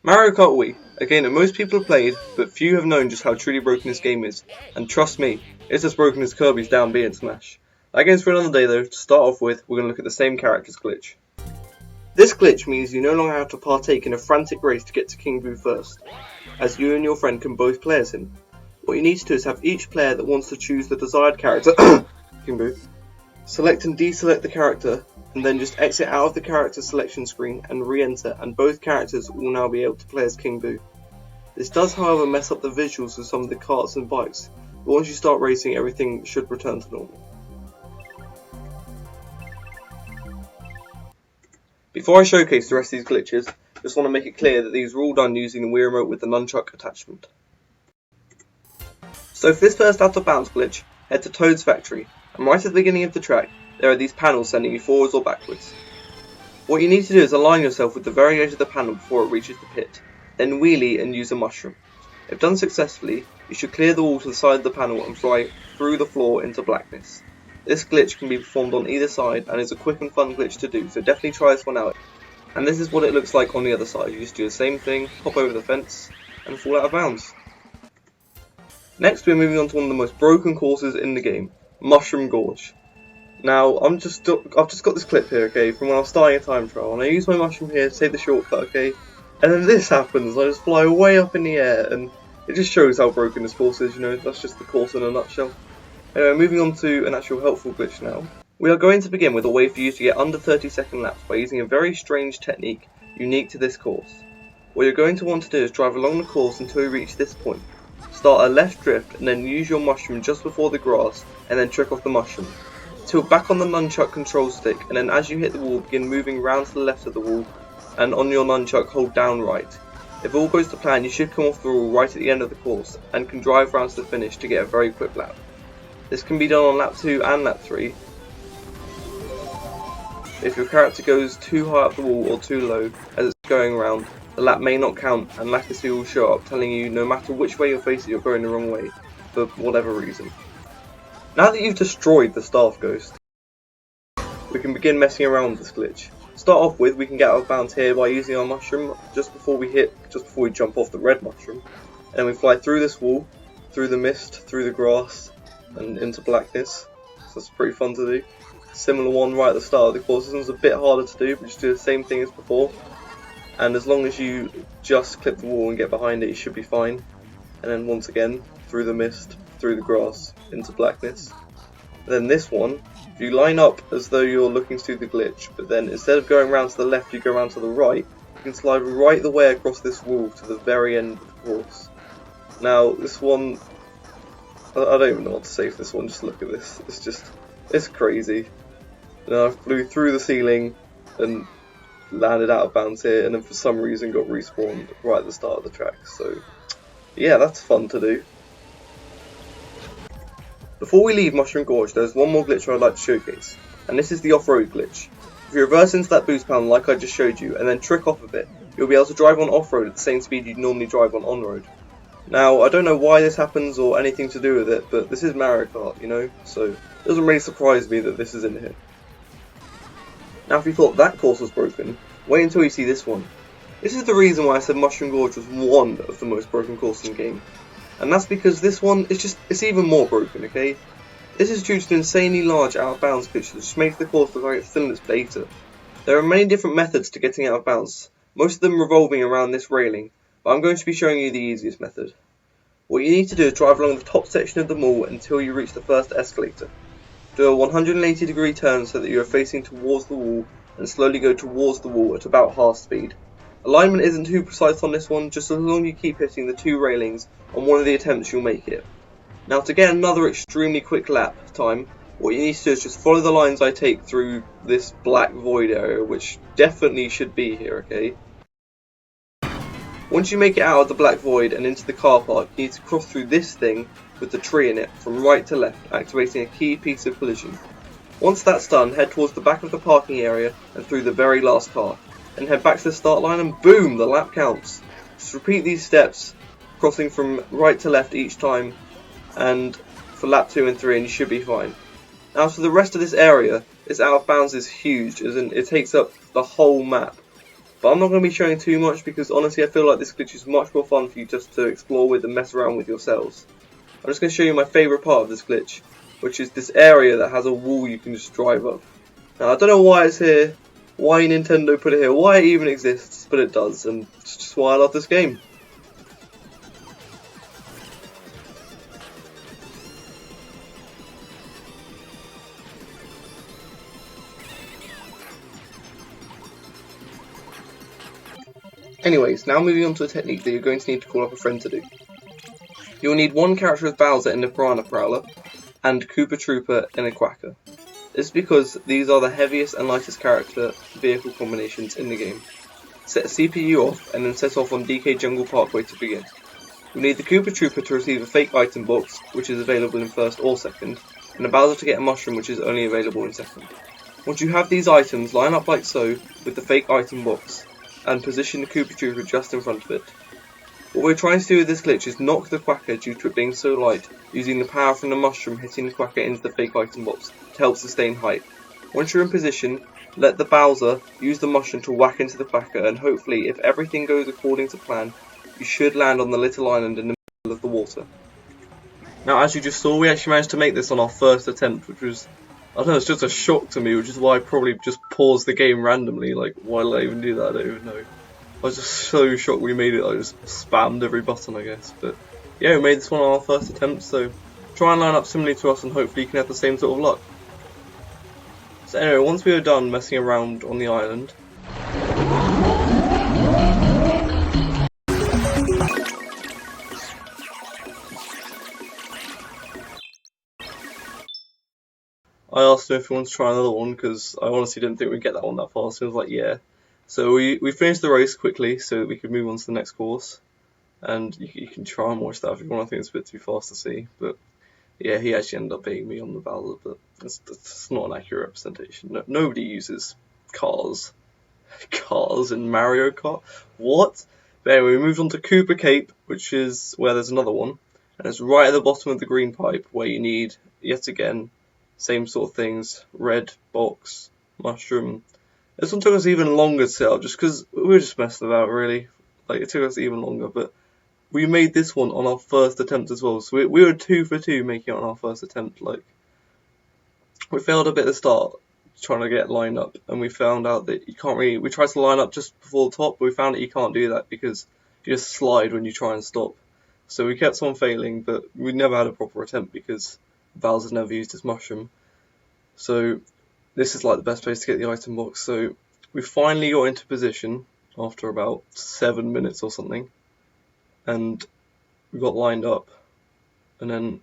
Mario Kart Wii, a game that most people have played, but few have known just how truly broken this game is. And trust me, it's as broken as Kirby's Down B in Smash. That game's for another day though. To start off with, we're going to look at the same character's glitch. This glitch means you no longer have to partake in a frantic race to get to King Boo first, as you and your friend can both play as him. What you need to do is have each player that wants to choose the desired character, King Boo, select and deselect the character, and then just exit out of the character selection screen and re-enter, and both characters will now be able to play as King Boo. This does however mess up the visuals of some of the karts and bikes, but once you start racing everything should return to normal. Before I showcase the rest of these glitches, I just want to make it clear that these were all done using the Wii Remote with the nunchuck attachment. So for this first out of bounds glitch, head to Toad's factory, and right at the beginning of the track, there are these panels sending you forwards or backwards. What you need to do is align yourself with the very edge of the panel before it reaches the pit, then wheelie and use a mushroom. If done successfully, you should clear the wall to the side of the panel and fly through the floor into blackness. This glitch can be performed on either side and is a quick and fun glitch to do, so definitely try this one out. And this is what it looks like on the other side. You just do the same thing, hop over the fence, and fall out of bounds. Next we're moving on to one of the most broken courses in the game, Mushroom Gorge. Now, I've just got this clip here, okay, from when I was starting a time trial, and I use my mushroom here to take the shortcut, okay, and then this happens. I just fly way up in the air, and it just shows how broken this course is, you know. That's just the course in a nutshell. Anyway, moving on to an actual helpful glitch now. We are going to begin with a way for you to get under 30-second laps by using a very strange technique unique to this course. What you're going to want to do is drive along the course until you reach this point. Start a left drift and then use your mushroom just before the grass and then trick off the mushroom. Tilt back on the nunchuck control stick and then as you hit the wall begin moving round to the left of the wall and on your nunchuck hold down right. If all goes to plan you should come off the wall right at the end of the course and can drive round to the finish to get a very quick lap. This can be done on lap 2 and lap 3. If your character goes too high up the wall or too low as it's going around, the lap may not count and latency will show up telling you no matter which way you're facing you're going the wrong way, for whatever reason. Now that you've destroyed the staff ghost, we can begin messing around with this glitch. To start off with, we can get out of bounds here by using our mushroom just before we jump off the red mushroom. And we fly through this wall, through the mist, through the grass, and into blackness. So that's pretty fun to do. Similar one right at the start of the course. This one's a bit harder to do, but just do the same thing as before. And as long as you just clip the wall and get behind it, you should be fine. And then once again, through the mist, through the grass, into blackness. And then this one, if you line up as though you're looking through the glitch, but then instead of going around to the left, you go around to the right, you can slide right the way across this wall to the very end of the course. Now, this one, I don't even know what to say for this one, just look at this. It's crazy. Now I flew through the ceiling and landed out of bounds here, and then for some reason got respawned right at the start of the track. So, yeah, that's fun to do. Before we leave Mushroom Gorge, there's one more glitch I'd like to showcase, and this is the off-road glitch. If you reverse into that boost panel like I just showed you, and then trick off of it, you'll be able to drive on off-road at the same speed you'd normally drive on on-road. Now, I don't know why this happens or anything to do with it, but this is Mario Kart, you know, so it doesn't really surprise me that this is in here. Now, if you thought that course was broken, wait until you see this one. This is the reason why I said Mushroom Gorge was one of the most broken courses in the game. And that's because this one, it's even more broken, okay? This is due to the insanely large out of bounds glitch which makes the course look like it's still in its beta. There are many different methods to getting out of bounds, most of them revolving around this railing, but I'm going to be showing you the easiest method. What you need to do is drive along the top section of the mall until you reach the first escalator. Do a 180-degree turn so that you are facing towards the wall and slowly go towards the wall at about half speed. Alignment isn't too precise on this one, just as long as you keep hitting the two railings on one of the attempts you'll make it. Now to get another extremely quick lap time, what you need to do is just follow the lines I take through this black void area, which definitely should be here, okay? Once you make it out of the black void and into the car park, you need to cross through this thing with the tree in it from right to left, activating a key piece of collision. Once that's done, head towards the back of the parking area and through the very last car. Then head back to the start line and boom, the lap counts. Just repeat these steps, crossing from right to left each time, and for lap 2 and 3 and you should be fine. Now for the rest of this area, this out of bounds is huge, as in it takes up the whole map. But I'm not going to be showing too much because honestly I feel like this glitch is much more fun for you just to explore with and mess around with yourselves. I'm just going to show you my favourite part of this glitch, which is this area that has a wall you can just drive up. Now I don't know why it's here, why Nintendo put it here, why it even exists, but it does, and it's just why I love this game. Anyways, now moving on to a technique that you're going to need to call up a friend to do. You'll need one character as Bowser in the Piranha Prowler, and Koopa Trooper in a Quacker. This is because these are the heaviest and lightest character vehicle combinations in the game. Set CPU off and then set off on DK Jungle Parkway to begin. You'll need the Koopa Trooper to receive a fake item box, which is available in first or second, and the Bowser to get a mushroom, which is only available in second. Once you have these items, line up like so with the fake item box, and position the Koopa Trooper just in front of it. What we're trying to do with this glitch is knock the Quacker due to it being so light, using the power from the mushroom hitting the Quacker into the fake item box to help sustain height. Once you're in position, let the Bowser use the mushroom to whack into the Quacker, and hopefully, if everything goes according to plan, you should land on the little island in the middle of the water. Now, as you just saw, we actually managed to make this on our first attempt, which was, I don't know, it's just a shock to me, which is why I probably just paused the game randomly. Like, why did I even do that? I don't even know. I was just so shocked we made it. I just spammed every button, I guess. But yeah, we made this one on our first attempt, so try and line up similarly to us and hopefully you can have the same sort of luck. So anyway, once we were done messing around on the island, I asked him if he wanted to try another one because I honestly didn't think we'd get that one that fast. He was like, yeah. So we finished the race quickly so that we could move on to the next course. And you can try and watch that if you want. I think it's a bit too fast to see. But yeah, he actually ended up beating me on the Bowser, but that's not an accurate representation. No, nobody uses cars in Mario Kart. What? But anyway, we moved on to Koopa Cape, which is where there's another one. And it's right at the bottom of the green pipe where you need, yet again, same sort of things. Red box, mushroom. This one took us even longer to set up just because we were just messing about, really. Like, it took us even longer, but we made this one on our first attempt as well. So we were 2 for 2 making it on our first attempt. Like, we failed a bit at the start trying to get lined up, and we found out that you can't really. We tried to line up just before the top, but we found that you can't do that because you just slide when you try and stop. So we kept on failing, but we never had a proper attempt because Bowser's never used his mushroom. So this is like the best place to get the item box. So we finally got into position after about 7 minutes or something, and we got lined up, and then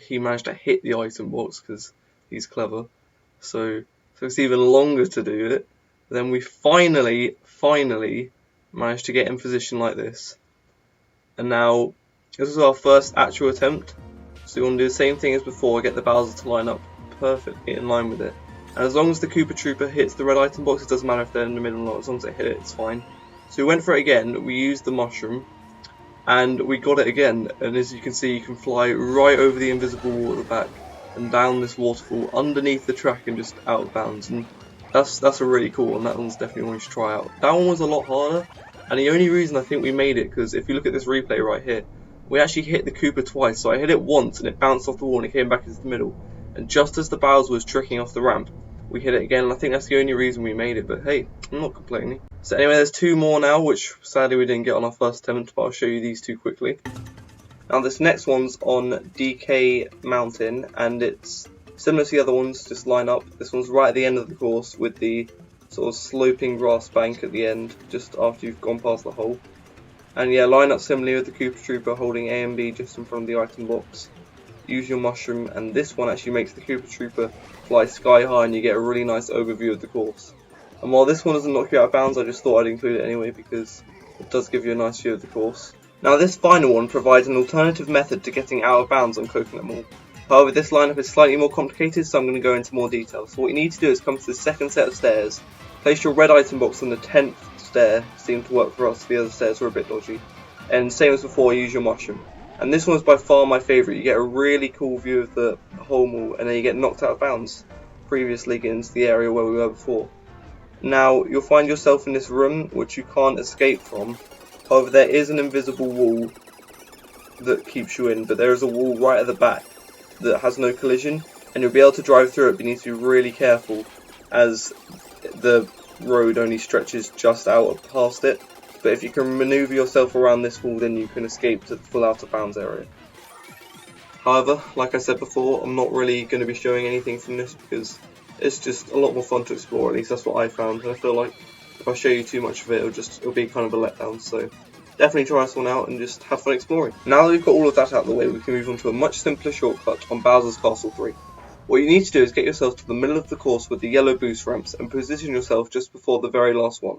he managed to hit the item box because he's clever. So it's even longer to do it. Then we finally managed to get in position like this, and now this is our first actual attempt. So we want to do the same thing as before, get the Bowser to line up perfectly in line with it. And as long as the Koopa Trooper hits the red item box, it doesn't matter if they're in the middle or not, as long as they hit it, it's fine. So we went for it again, we used the mushroom, and we got it again, and as you can see, you can fly right over the invisible wall at the back, and down this waterfall, underneath the track and just out of bounds, and that's a really cool one. That one's definitely one you should try out. That one was a lot harder, and the only reason I think we made it, because if you look at this replay right here, we actually hit the Koopa twice, so I hit it once, and it bounced off the wall, and it came back into the middle, and just as the Bowser was tricking off the ramp, we hit it again, and I think that's the only reason we made it, but hey, I'm not complaining. So anyway, there's 2 more now, which sadly we didn't get on our first attempt, but I'll show you these 2 quickly. Now this next one's on DK Mountain, and it's similar to the other ones, just line up. This one's right at the end of the course with the sort of sloping grass bank at the end, just after you've gone past the hole. And yeah, line up similarly with the Koopa Trooper holding A and B just in front of the item box. Use your mushroom, and this one actually makes the Koopa Trooper fly sky high, and you get a really nice overview of the course. And while this one doesn't knock you out of bounds, I just thought I'd include it anyway because it does give you a nice view of the course. Now this final one provides an alternative method to getting out of bounds on Coconut Mall. However, this lineup is slightly more complicated, so I'm going to go into more detail. So what you need to do is come to the second set of stairs, place your red item box on the 10th stair, seemed to work for us, the other stairs were a bit dodgy, and same as before, use your mushroom. And this one is by far my favourite. You get a really cool view of the whole mall, and then you get knocked out of bounds, previously getting into the area where we were before. Now you'll find yourself in this room which you can't escape from. However, there is an invisible wall that keeps you in, but there is a wall right at the back that has no collision, and you'll be able to drive through it, but you need to be really careful as the road only stretches just out past it. But if you can manoeuvre yourself around this wall, then you can escape to the full out of bounds area. However, like I said before, I'm not really going to be showing anything from this because it's just a lot more fun to explore. At least that's what I found, and I feel like if I show you too much of it, it'll be kind of a letdown. So definitely try this one out and just have fun exploring. Now that we've got all of that out of the way, we can move on to a much simpler shortcut on Bowser's Castle 3. What you need to do is get yourself to the middle of the course with the yellow boost ramps and position yourself just before the very last one.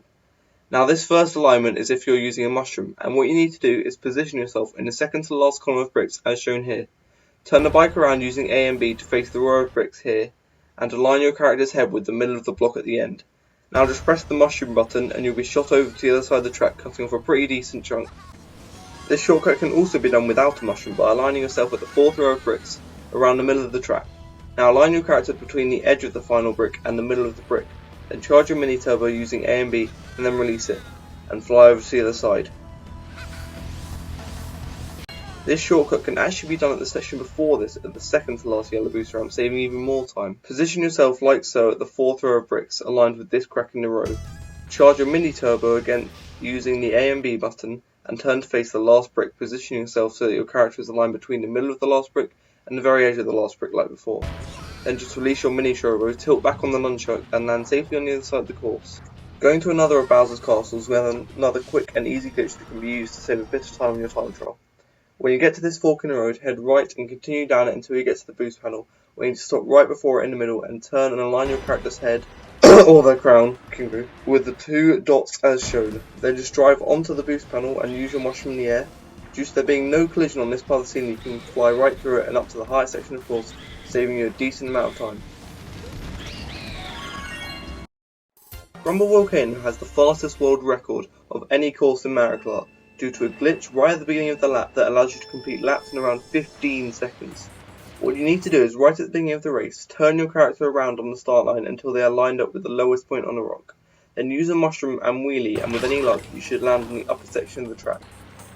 Now this first alignment is if you're using a mushroom, and what you need to do is position yourself in the second to last column of bricks as shown here. Turn the bike around using A and B to face the row of bricks here, and align your character's head with the middle of the block at the end. Now just press the mushroom button and you'll be shot over to the other side of the track, cutting off a pretty decent chunk. This shortcut can also be done without a mushroom by aligning yourself at the fourth row of bricks around the middle of the track. Now align your character between the edge of the final brick and the middle of the brick, then charge your mini turbo using A and B and then release it, and fly over to the other side. This shortcut can actually be done at the section before this, at the second to last yellow boost ramp, saving even more time. Position yourself like so at the fourth row of bricks, aligned with this crack in the row. Charge your mini turbo again using the A and B button, and turn to face the last brick, positioning yourself so that your character is aligned between the middle of the last brick and the very edge of the last brick like before. Then just release your mini turbo, tilt back on the nunchuck, and land safely on the other side of the course. Going to another of Bowser's castles, we have another quick and easy glitch that can be used to save a bit of time on your time trial. When you get to this fork in the road, head right and continue down it until you get to the boost panel, where you need to stop right before it in the middle and turn and align your character's head, or their crown, with the two dots as shown. Then just drive onto the boost panel and use your mushroom in the air. Due to there being no collision on this part of the scene, you can fly right through it and up to the highest section of course, saving you a decent amount of time. Grumble Volcano has the fastest world record of any course in Mario Kart, due to a glitch right at the beginning of the lap that allows you to complete laps in around 15 seconds. What you need to do is right at the beginning of the race, turn your character around on the start line until they are lined up with the lowest point on the rock. Then use a mushroom and wheelie, and with any luck you should land on the upper section of the track.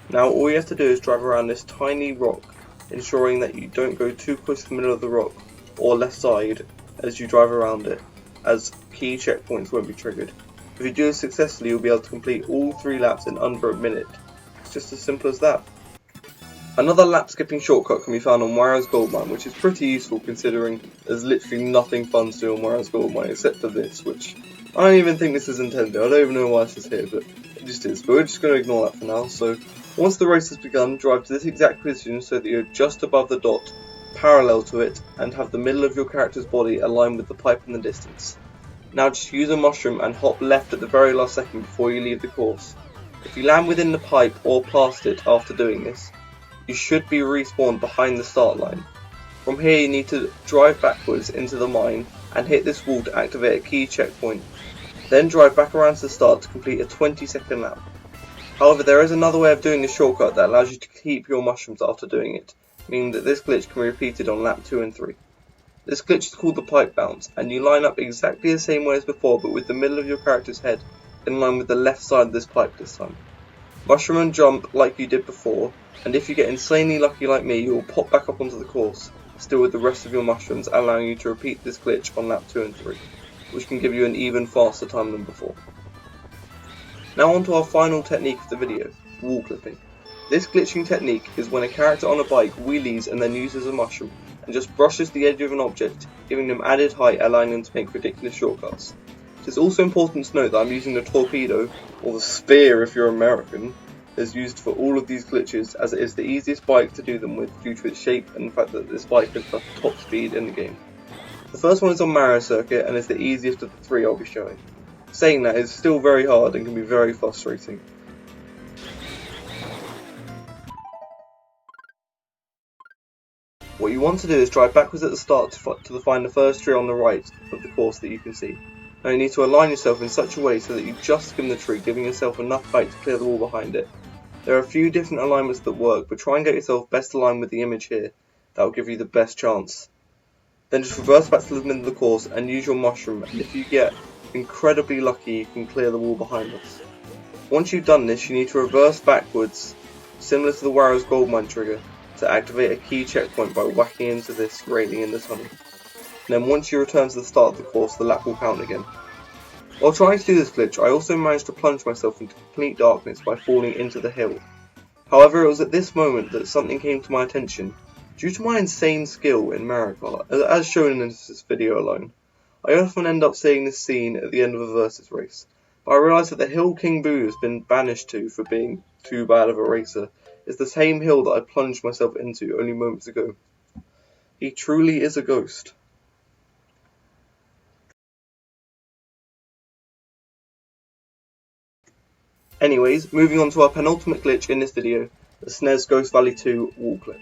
Now all you have to do is drive around this tiny rock, ensuring that you don't go too close to the middle of the rock or left side as you drive around it, as key checkpoints won't be triggered. If you do this successfully, you'll be able to complete all 3 laps in under a minute. It's just as simple as that. Another lap skipping shortcut can be found on Wario's Gold Mine, which is pretty useful considering there's literally nothing fun to do on Wario's Gold Mine except for this, which I don't even think this is intended. I don't even know why this is here, but it just is. But we're just going to ignore that for now. So once the race has begun, drive to this exact position so that you're just above the dot, parallel to it, and have the middle of your character's body aligned with the pipe in the distance. Now just use a mushroom and hop left at the very last second before you leave the course. If you land within the pipe or past it after doing this, you should be respawned behind the start line. From here you need to drive backwards into the mine and hit this wall to activate a key checkpoint. Then drive back around to the start to complete a 20-second lap. However, there is another way of doing this shortcut that allows you to keep your mushrooms after doing it, meaning that this glitch can be repeated on lap 2 and 3. This glitch is called the pipe bounce, and you line up exactly the same way as before, but with the middle of your character's head in line with the left side of this pipe this time. Mushroom and jump like you did before, and if you get insanely lucky like me, you will pop back up onto the course, still with the rest of your mushrooms, allowing you to repeat this glitch on lap 2 and 3, which can give you an even faster time than before. Now on to our final technique of the video, wall clipping. This glitching technique is when a character on a bike wheelies and then uses a mushroom and just brushes the edge of an object, giving them added height, allowing them to make ridiculous shortcuts. It is also important to note that I'm using the torpedo, or the spear if you're American, as used for all of these glitches, as it is the easiest bike to do them with due to its shape and the fact that this bike has the top speed in the game. The first one is on Mario Circuit and is the easiest of the 3 I'll be showing. Saying that, it's still very hard and can be very frustrating. What you want to do is drive backwards at the start to find the first tree on the right of the course that you can see. Now you need to align yourself in such a way so that you just skim the tree, giving yourself enough height to clear the wall behind it. There are a few different alignments that work, but try and get yourself best aligned with the image here. That will give you the best chance. Then just reverse back to the middle of the course and use your mushroom, and if you get incredibly lucky you can clear the wall behind us. Once you've done this, you need to reverse backwards, similar to the Warrior's Goldmine trigger, to activate a key checkpoint by whacking into this railing in the tunnel. And then once you return to the start of the course, the lap will count again. While trying to do this glitch, I also managed to plunge myself into complete darkness by falling into the hill. However, it was at this moment that something came to my attention. Due to my insane skill in Mario Kart, as shown in this video alone, I often end up seeing this scene at the end of a versus race. But I realise that the hill King Boo has been banished to for being too bad of a racer is the same hill that I plunged myself into only moments ago. He truly is a ghost. Anyways, moving on to our penultimate glitch in this video, the SNES Ghost Valley 2 wall clip.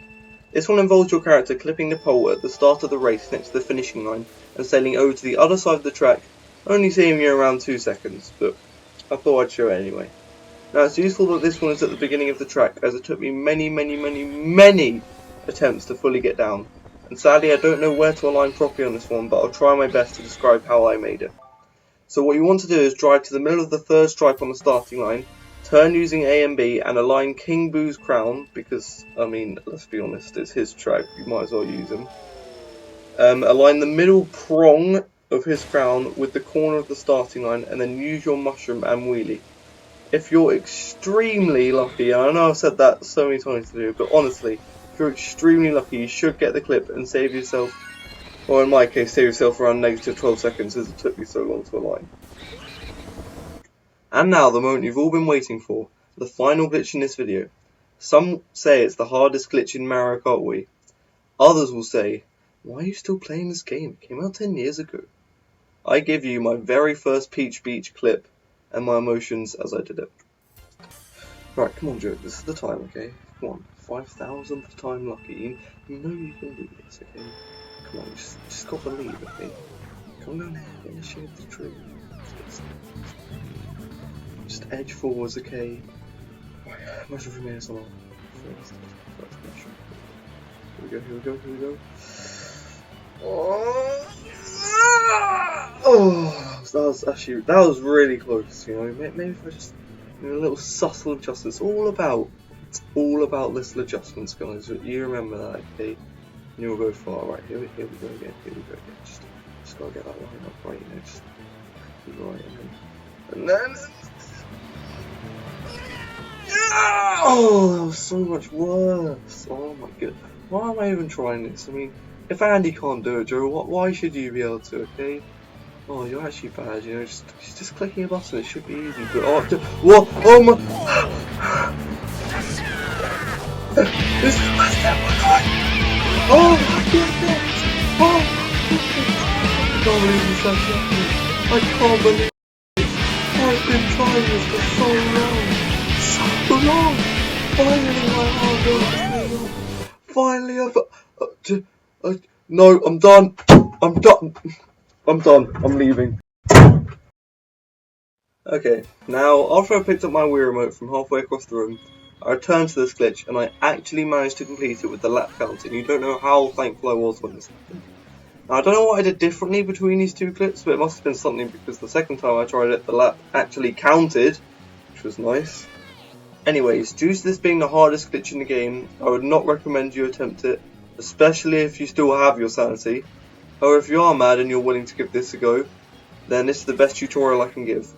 This one involves your character clipping the pole at the start of the race next to the finishing line and sailing over to the other side of the track, only taking you around 2 seconds, but I thought I'd show it anyway. Now it's useful that this one is at the beginning of the track, as it took me many attempts to fully get down, and sadly I don't know where to align properly on this one, but I'll try my best to describe how I made it. So what you want to do is drive to the middle of the third stripe on the starting line, turn using A and B and align King Boo's crown, because, I mean, let's be honest, it's his track, you might as well use him. Align the middle prong of his crown with the corner of the starting line and then use your mushroom and wheelie. If you're extremely lucky, and I know I've said that so many times to do, but honestly, if you're extremely lucky, you should get the clip and save yourself, or in my case, save yourself around negative 12 seconds as it took me so long to align. And now the moment you've all been waiting for, the final glitch in this video. Some say it's the hardest glitch in Mario Kart Wii. Others will say, why are you still playing this game? It came out 10 years ago. I give you my very first Peach Beach clip and my emotions as I did it. Right, come on Joe, this is the time, okay? Come on, 5,000th time lucky. You know you can do this, okay? Come on, just got to believe, okay? Come down here, get in the shade of the tree. Just edge forwards, okay? Right, mushroom from here somewhere. First mushroom. Here we go. Oh, that was really close, you know. Maybe if I just, a little subtle adjustment. It's all about little adjustments, guys. You remember that, okay? And you'll go far. Right, here we go again. Just gotta get that line up right, you know. Just right, and then. Oh, that was so much worse. Oh my god. Why am I even trying this? I mean, if Andy can't do it, Joe, why should you be able to, okay? Oh, you're actually bad, you know, just clicking a button, it should be easy, but what? Oh my... This is my step, oh my goodness! Oh, I can't believe this actually happened. I can't believe it. I've been trying this for so long. Finally, my hard work is paying off. Finally, no, I'm done. I'm leaving. Okay, now after I picked up my Wii remote from halfway across the room, I returned to this glitch and I actually managed to complete it with the lap count, and you don't know how thankful I was when this happened. Now, I don't know what I did differently between these two clips, but it must have been something, because the second time I tried it, the lap actually counted, which was nice. Anyways, due to this being the hardest glitch in the game, I would not recommend you attempt it, especially if you still have your sanity. However, if you are mad and you're willing to give this a go, then this is the best tutorial I can give.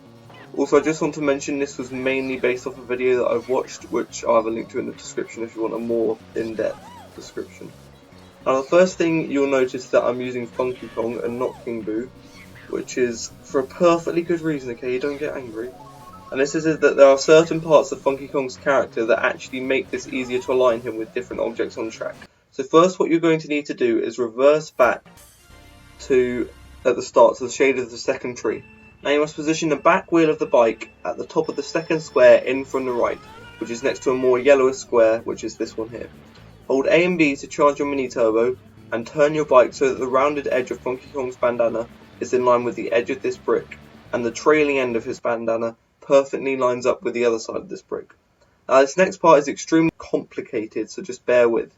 Also, I just want to mention this was mainly based off a video that I've watched, which I'll have a link to in the description if you want a more in-depth description. Now, the first thing you'll notice that I'm using Funky Kong and not King Boo, which is for a perfectly good reason, okay, don't get angry. And this is that there are certain parts of Funky Kong's character that actually make this easier to align him with different objects on track. So first, what you're going to need to do is reverse back to, at the start, to the shade of the second tree. Now you must position the back wheel of the bike at the top of the second square in from the right, which is next to a more yellowish square, which is this one here. Hold A and B to charge your mini turbo, and turn your bike so that the rounded edge of Funky Kong's bandana is in line with the edge of this brick, and the trailing end of his bandana perfectly lines up with the other side of this brick. Now this next part is extremely complicated, so just bear with.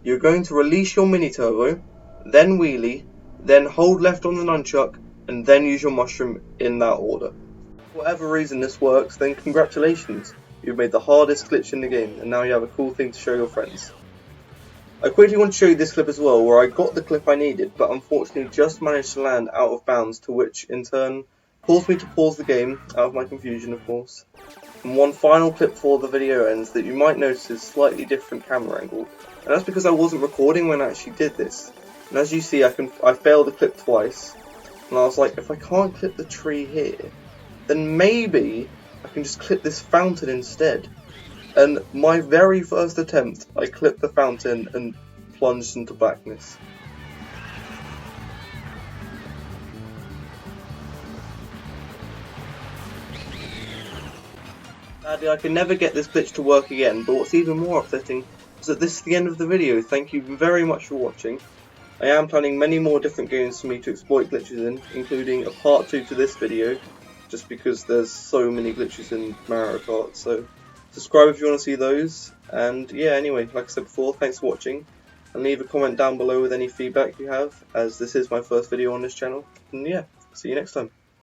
You're going to release your mini turbo, then wheelie, then hold left on the nunchuck, and then use your mushroom in that order. For whatever reason this works, then congratulations, you've made the hardest glitch in the game, and now you have a cool thing to show your friends. I quickly want to show you this clip as well, where I got the clip I needed, but unfortunately just managed to land out of bounds, to which in turn caused me to pause the game, out of my confusion of course. And one final clip before the video ends that you might notice is slightly different camera angle, and that's because I wasn't recording when I actually did this. And as you see, I failed the clip twice, and I was like, if I can't clip the tree here, then maybe I can just clip this fountain instead. And my very first attempt, I clipped the fountain and plunged into blackness. Sadly, I can never get this glitch to work again, but what's even more upsetting is that this is the end of the video. Thank you very much for watching. I am planning many more different games for me to exploit glitches in, including a part 2 to this video, just because there's so many glitches in Mario Kart, so subscribe if you want to see those, and yeah, anyway, like I said before, thanks for watching, and leave a comment down below with any feedback you have, as this is my first video on this channel, and yeah, see you next time.